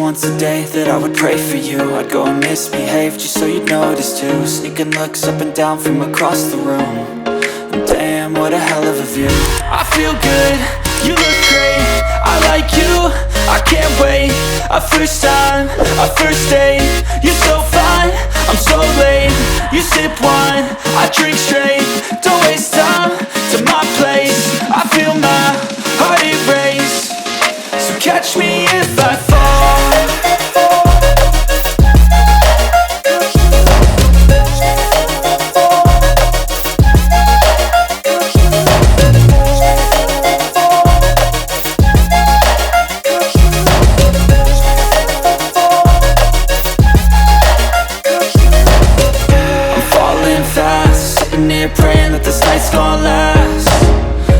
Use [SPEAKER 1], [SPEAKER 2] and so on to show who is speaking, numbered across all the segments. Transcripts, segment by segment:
[SPEAKER 1] once a day that I would pray for you. I'd go and misbehave just so you'd notice too. Sneaking looks up and down from across the room. And damn, what a hell of a view. I feel good, you look great, I like you, I can't wait. A first time, a first date, you're so fine, I'm so late. You sip wine, I drink straight. Don't waste time to my place. I feel my heart erase. So catch me if I fall. Praying that this night's gonna last.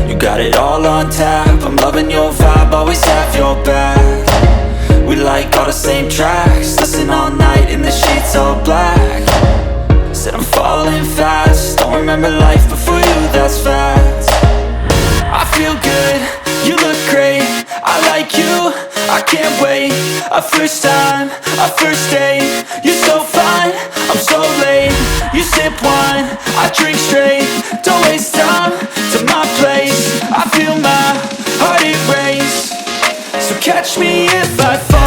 [SPEAKER 1] You got it all on tap, I'm loving your vibe, always have your back. We like all the same tracks, listen all night in the sheets all black. Said I'm falling fast, don't remember life before you, that's fact. I feel good, you look great, I like you, I can't wait. A first time, a first date, you're so fine, I'm so late. You sip wine, I drink straight. Don't waste time to my place. I feel my heart erase. So catch me if I fall.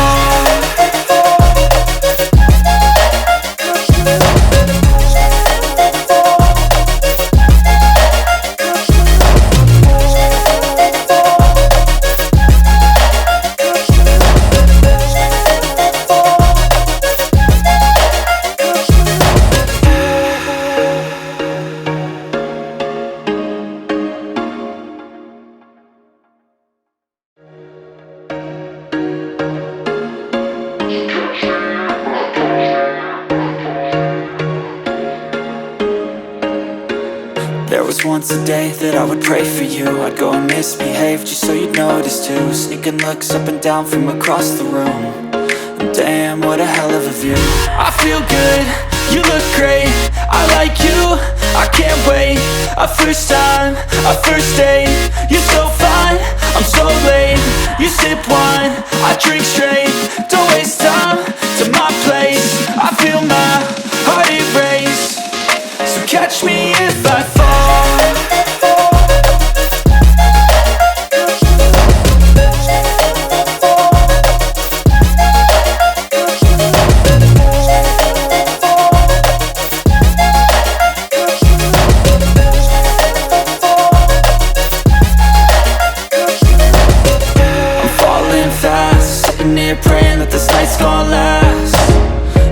[SPEAKER 1] There was once a day that I would pray for you. I'd go and misbehave just so you'd notice too. Sneaking looks up and down from across the room. And damn, what a hell of a view. I feel good, you look great, I like you, I can't wait. A first time, a first date, you're so fine, I'm so late. You sip wine, I drink straight. Don't waste time to my place. I feel my heart erase. So catch me if I fall. Praying that this night's gonna last.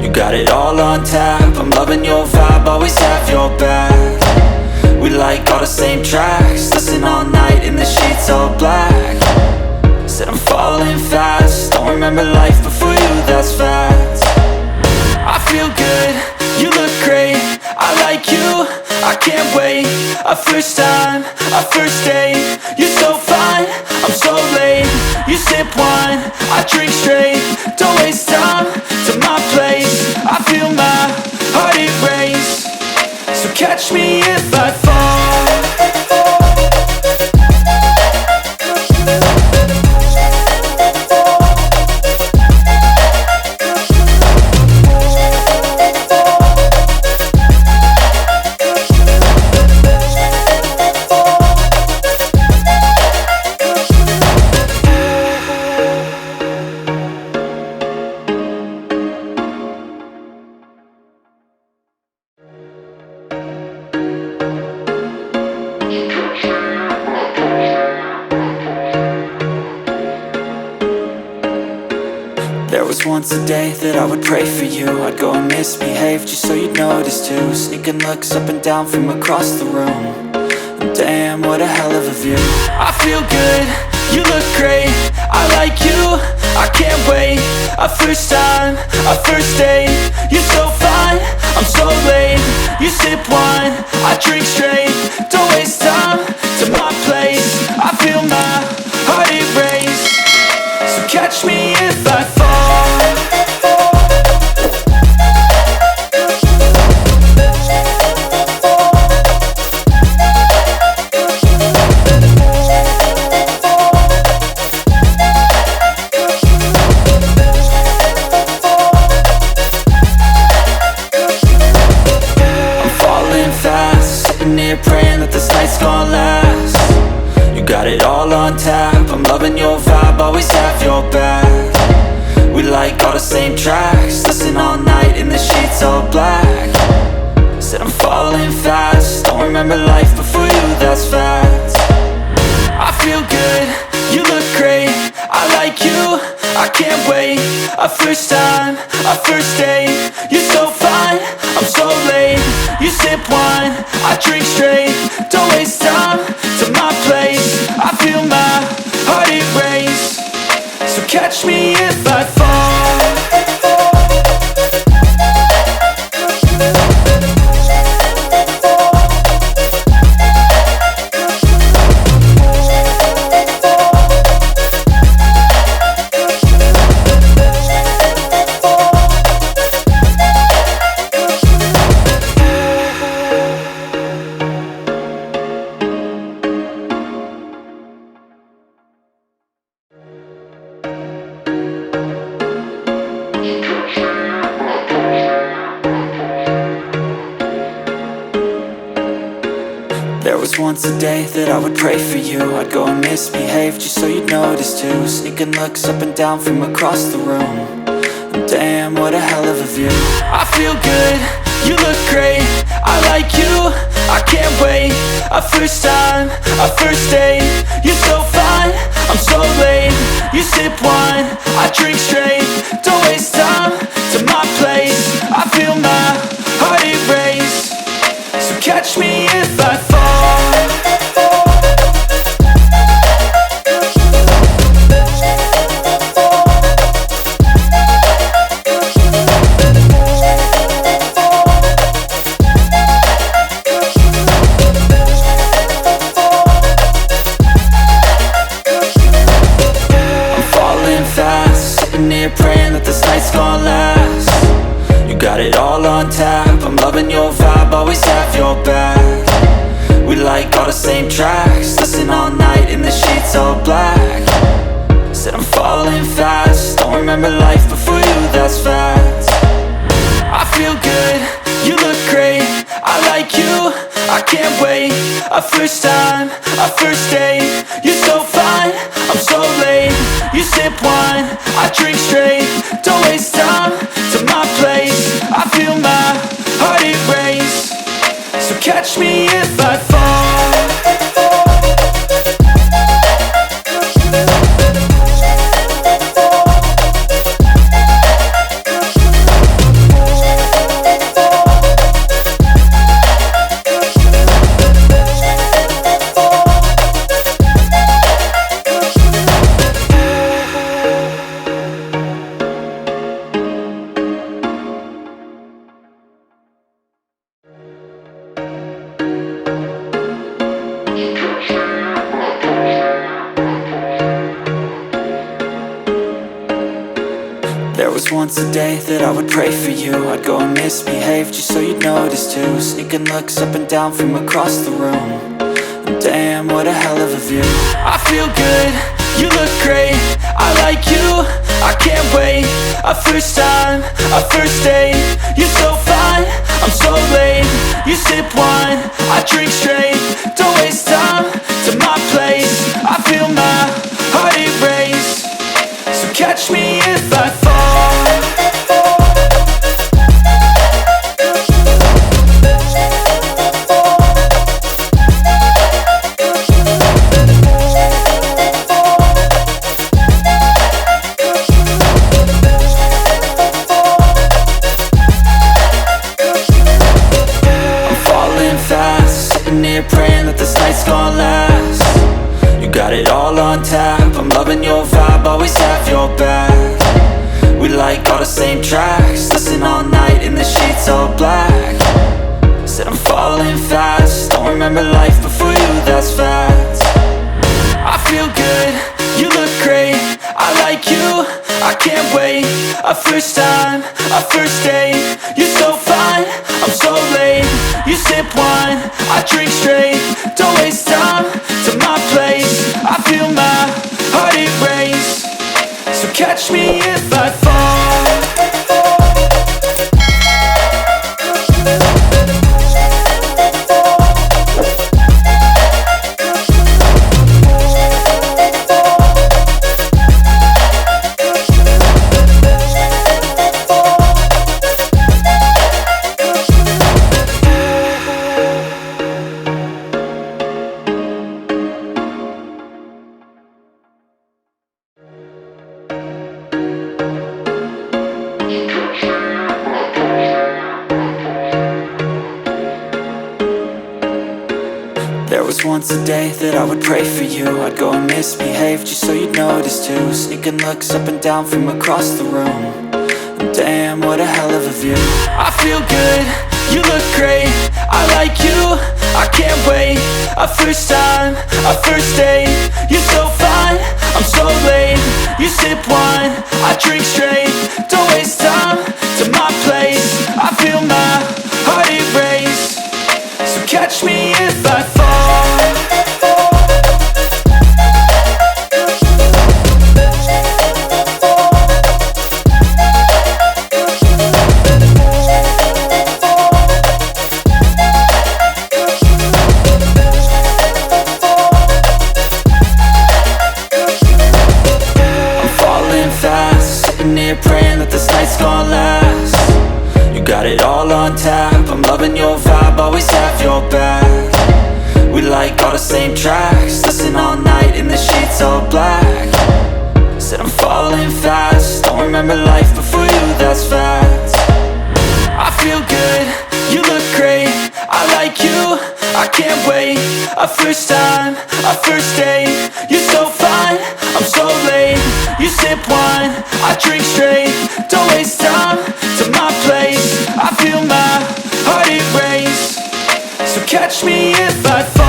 [SPEAKER 1] You got it all on tap, I'm loving your vibe, always have your back. We like all the same tracks, listen all night in the sheets all black. Said I'm falling fast, don't remember life before you, that's fact. I feel good, you look great, I like you, I can't wait. A first time, a first date, you're so fine, I'm so late. You sip wine, I drink straight. Don't waste time to my place. I feel my heart erase. So catch me if I fall. There was once a day that I would pray for you. I'd go and misbehave just so you'd notice too. Sneaking looks up and down from across the room. And damn, what a hell of a view. I feel good, you look great, I like you, I can't wait. A first time, a first date, you're so fine, I'm so late. You sip wine, I drink straight. Don't waste time to my place. I feel my heart erase. So catch me if I fall. on tap, I'm loving your vibe, always have your back. We like all the same tracks, listen all night in the sheets all black. Said I'm falling fast, don't remember life before you, that's facts. I feel good, you look great, I like you, I can't wait. A first time, a first date, you're so fine, I'm so late. You sip wine, I drink straight, don't waste time to my place. I feel my heart erase, so catch me if I fall. There was once a day that I would pray for you. I'd go and misbehave just so you'd notice too. Sneaking looks up and down from across the room, and damn, what a hell of a view. I feel good, you look great, I like you, I can't wait. A first time, a first date, you're so fine, I'm so late. You sip wine, I drink straight, don't waste time to my place. I feel my heart erase, so catch me if I fall. Praying that this night's gonna last. You got it all on tap, I'm loving your vibe, always have your back. We like all the same tracks, listen all night in the sheets all black. Said I'm falling fast, don't remember life before you, that's facts. I feel good, you look great, I like you, I can't wait. A first time, a first date, you're so fine, I'm so late. You sip wine, I drink straight, don't waste time to my place. I feel my heart erase, so catch me if I fall. There was once a day that I would pray for you. I'd go and misbehave just so you'd notice too. Sneaking looks up and down from across the room, and damn, what a hell of a view. I feel good, you look great, I like you, I can't wait. A first time, a first date, you're so fine, I'm so late. You sip wine, I drink straight, don't waste time to my place. I feel my heart erase, so catch me if I fall. Praying that this night's gonna last. You got it all on tap, I'm loving your vibe, always have your back. We like all the same tracks, listen all night in the sheets all black. Said I'm falling fast, don't remember life before you, that's facts. I feel good, you look great, I like you, I can't wait. A first time, a first date, you're so fine, I'm so late. You sip wine, I drink straight, don't waste time to my place. I feel my heart erase, so catch me if I fall. There was once a day that I would pray for you. I'd go and misbehave just so you'd notice too. Sneaking looks up and down from across the room. And damn, what a hell of a view. I feel good, you look great, I like you, I can't wait. A first time, a first date, you're so fine, I'm so late. You sip wine, I drink straight, don't waste time to my place. I feel my heart erase, so catch me if I fall. Praying that this night's gonna last. You got it all on tap, I'm loving your vibe, always have your back. We like all the same tracks, listen all night in the sheets all black. Said I'm falling fast, don't remember life before you, that's fact. I feel good, you look great, I like you, I can't wait. A first time, a first date, you're so fine, I'm so late. You sip wine, I drink straight, don't waste time to my place. I feel my heart erase, so catch me if I fall.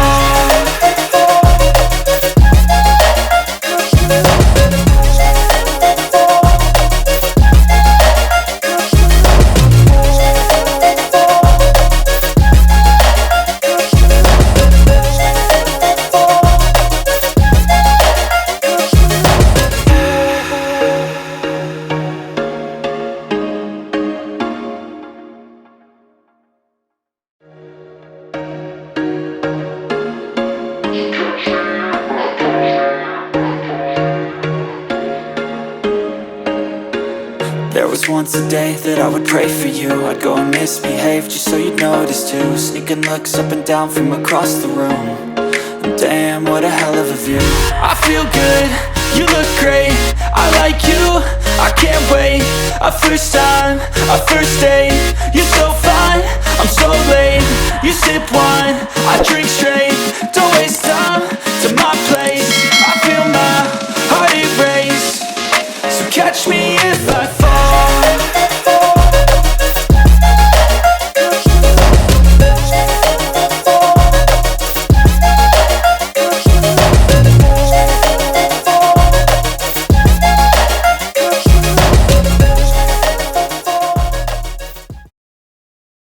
[SPEAKER 1] There was once a day that I would pray for you. I'd go and misbehave just so you'd notice too. Sneaking looks up and down from across the room. And damn, what a hell of a view. I feel good, you look great, I like you, I can't wait. A first time, a first date, you're so fine, I'm so late. You sip wine, I drink straight, don't waste time to my place. I feel my heart erase, so catch me if I fall.